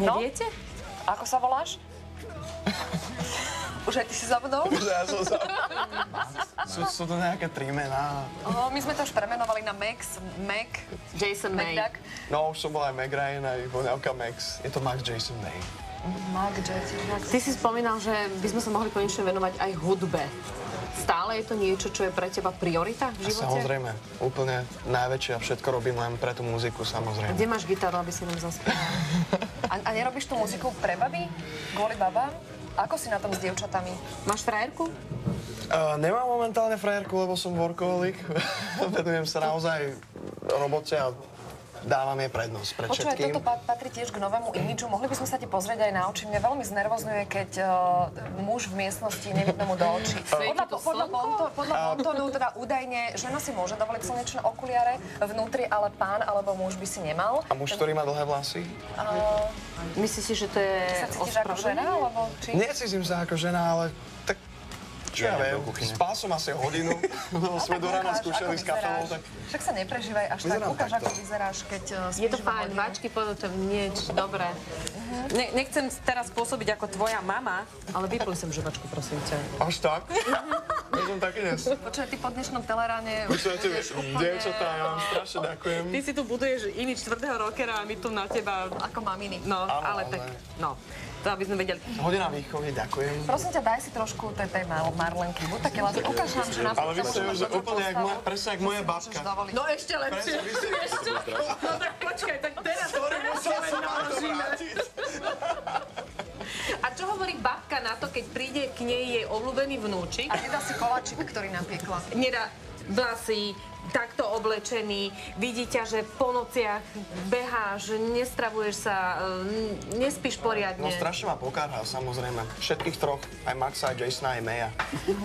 Neviete? Ako sa voláš? Už aj ty si zabudol? Ja som sa... Sú to nejaké 3 mená. My sme to už premenovali na Max, Mac, Jason May. Macduck. No, už som bol aj Meg Ryan, aj voňavka Max. Je to Max Jason May. Mac Jason. Ty si spomínal, že by sme sa mohli konečne venovať aj hudbe. Stále je to niečo, čo je pre teba priorita v živote? Samozrejme, úplne najväčšia. Všetko robím len pre tú muziku, samozrejme. Kde máš gitaru, aby si nám zaspieval? A nerobíš tú muziku pre baby? Kvôli babám? Ako si na tom s dievčatami? Máš frajerku? Nemám momentálne frajerku, lebo som workoholik. Venujem sa naozaj robote a dávam jej prednosť pred Počúvaj, všetkým. toto patrí tiež k novému imidžu. Mohli by sme sa ti pozrieť aj na oči. Mňa veľmi znervozňuje, keď muž v miestnosti nevidno mu do očí. Podľa Pontonu, teda údajne, žena si môže dovoliť slnečné okuliare vnútri, ale pán alebo muž by si nemal. A muž, ktorý má dlhé vlasy? Myslíš si, že to je Ty sa cítiš ako žena, alebo či? Necítim sa ako žena, ale tak... Čo ja viem, spal som asi hodinu, lebo sme do rána skúšali s kapelou, tak... Však sa neprežívaj až tak. Vyzerám Ukáž, takto. ako vyzeráš, keď spíš Je to vo fajn, hodinu. váčky potom niečo, dobre. Nechcem teraz pôsobiť ako tvoja mama, ale vypluj sem žuvačku, prosím ťa. Až tak? Ja som taký dnes. Počúvaj, ty po dnešnom teleráne... Počúvajte, dievčatá, ja vám strašne ďakujem. Ty si tu buduješ imič tvrdého rockera a my tu na teba... Ako maminy. No, Áno, ale tak, no. To aby sme vedeli. Hodina výchovy, ďakujem. Prosím ťa, daj si trošku tej Marlenky. Buď taký láska. Ukáž nám, že Ale vy ste už úplne presne jak moja babka. No ešte lepšie. Presne, vy ste... No tak počkaj, tak teraz... Musel som vám to vrátiť. A čo hovorí babka na to, keď príde k nej jej obľúbený vnúčik? A nedá si koláčik, ktorý napiekla. Nedá vlasy, takto oblečený, vidí ťa, že po nociach beháš, nestravuješ sa, nespíš poriadne. No strašne ma pokárhal, samozrejme. Všetkých troch, aj Maxa, aj Jasona, aj Maya.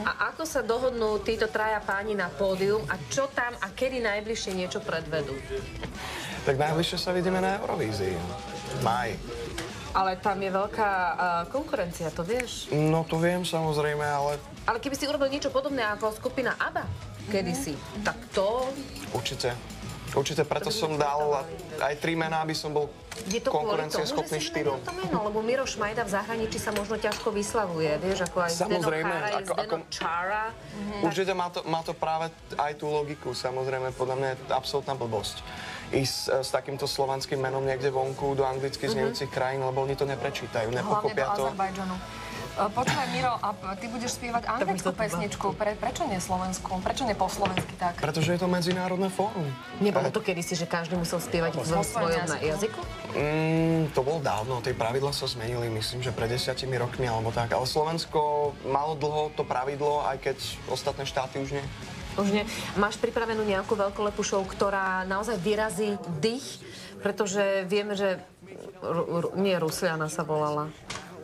A ako sa dohodnú títo traja páni na pódium a čo tam a kedy najbližšie niečo predvedú? Tak najbližšie sa vidíme na Eurovízii. V máji. Ale tam je veľká konkurencia, to vieš? No to viem samozrejme, ale Ale keby si urobil niečo podobné ako skupina ABBA kedysi, tak to... Určite preto som dal aj 3 mená, aby som bol Je to konkurencieschopný 4. To meno, lebo Miro Šmajda v zahraničí sa možno ťažko vyslavuje, vieš, ako aj Zdeno Samozrejme, Chára, Zdeno Čára. Určite má to práve aj tú logiku, samozrejme, podľa mňa je to absolútna blbosť. Ísť s takýmto slovanským menom niekde vonku do anglicky znejúcich krajín, lebo oni to neprečítajú, nepochopia to. Hlavne do Azerbajdžanu. Počúvaj, Miro, a ty budeš spievať anglickú pesničku. Prečo nie slovensku? Prečo nie po slovensky tak? Pretože je to medzinárodné fórum. Nebolo to kedysi, že každý musel spievať vo svojom jazyku? To bolo dávno, tie pravidlá sa zmenili, myslím, že pred 10 rokmi alebo tak. Ale Slovensko malo dlho to pravidlo, aj keď ostatné štáty už nie. Už nie. Máš pripravenú nejakú veľkolepú show, ktorá naozaj vyrazí dých? Pretože vieme, že... Nie, Rusliana sa volala.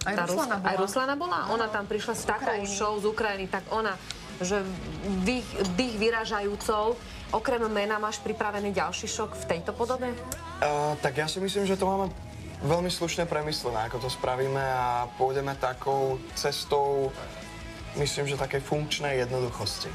Aj Ruslana bola. Aj Ruslana bola? Ona tam prišla s takou show z Ukrajiny, tak ona, že dých vyražajúcou. Okrem mena máš pripravený ďalší šok v tejto podobe? Tak ja si myslím, že to máme veľmi slušne premyslené, ako to spravíme a pôjdeme takou cestou, myslím, že takej funkčnej jednoduchosti.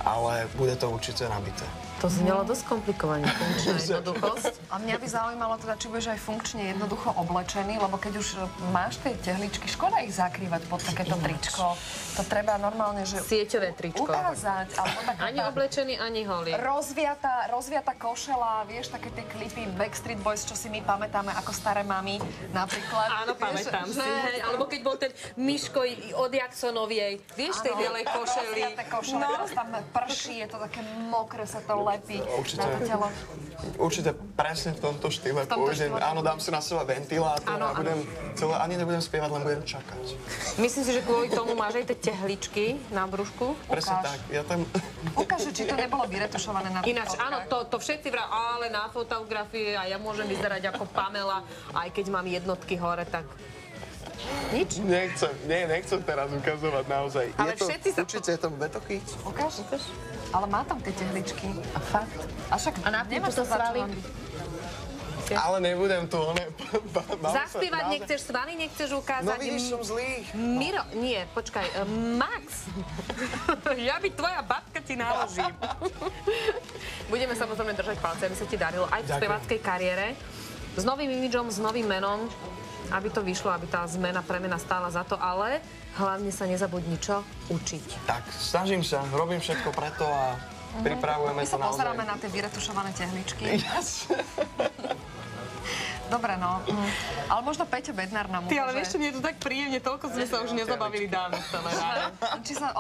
Ale bude to určite nabité. To znelo dosť komplikovane, funkčná jednoduchosť. A mňa by zaujímalo teda, či budeš aj funkčne jednoducho oblečený, lebo keď už máš tie tehličky, škoda ich zakrývať pod takéto tričko. To treba normálne, že Sieťové tričko. ukázať. Alebo Ani oblečený, ani holý. Rozviata košela, vieš, také tie klipy Backstreet Boys, čo si my pamätáme ako staré mami, napríklad. Áno, pamätám si. Hej, alebo keď bol ten Miško od Jacksonoviej, vieš, tej bielej košeli. Rozviaté košele, teraz tam prší, je to také mokré, sa to lepí na to telo. Určite presne v tomto štýle pôjdem. Áno, dám si na seba ventilátor a budem ani nebudem spievať, len budem čakať. Myslím si, že kvôli tomu máš aj tie tehličky na brúšku. Presne tak. Ja tam... Ukáže, či to nebolo vyretušované na Ináč, áno, to všetci vrá, ale na fotografii a ja môžem vyzerať ako Pamela, aj keď mám jednotky hore, tak nič. Nechcem teraz ukazovať naozaj. Ale všetci sa... Určite je to, bude to chyť. Ukáž. Ale má tam tie tehličky. A fakt. A však nemáš to svaly? Ale nebudem tu, Zaspívať nechceš, svaly nechceš ukázať? No vidíš, som zlý. Miro, nie, počkaj, Max. Ja by tvoja babka ti naložím. Budeme samozrejme držať palce, aby sa ti darilo aj v speváckej kariére. S novým imidžom, s novým menom. aby to vyšlo, aby tá premena stála za to, ale hlavne sa nezabudni čo? Učiť. Tak, snažím sa, robím všetko preto a pripravujeme My to sa naozaj. pozeráme na tie vyretušované tehličky. Jasne. Dobre, no. Ale možno Peťo Bednár nám Ty, ale vieš, čo, mne je to tak príjemne, toľko sme sa už nezabavili dávno v tom. Či sa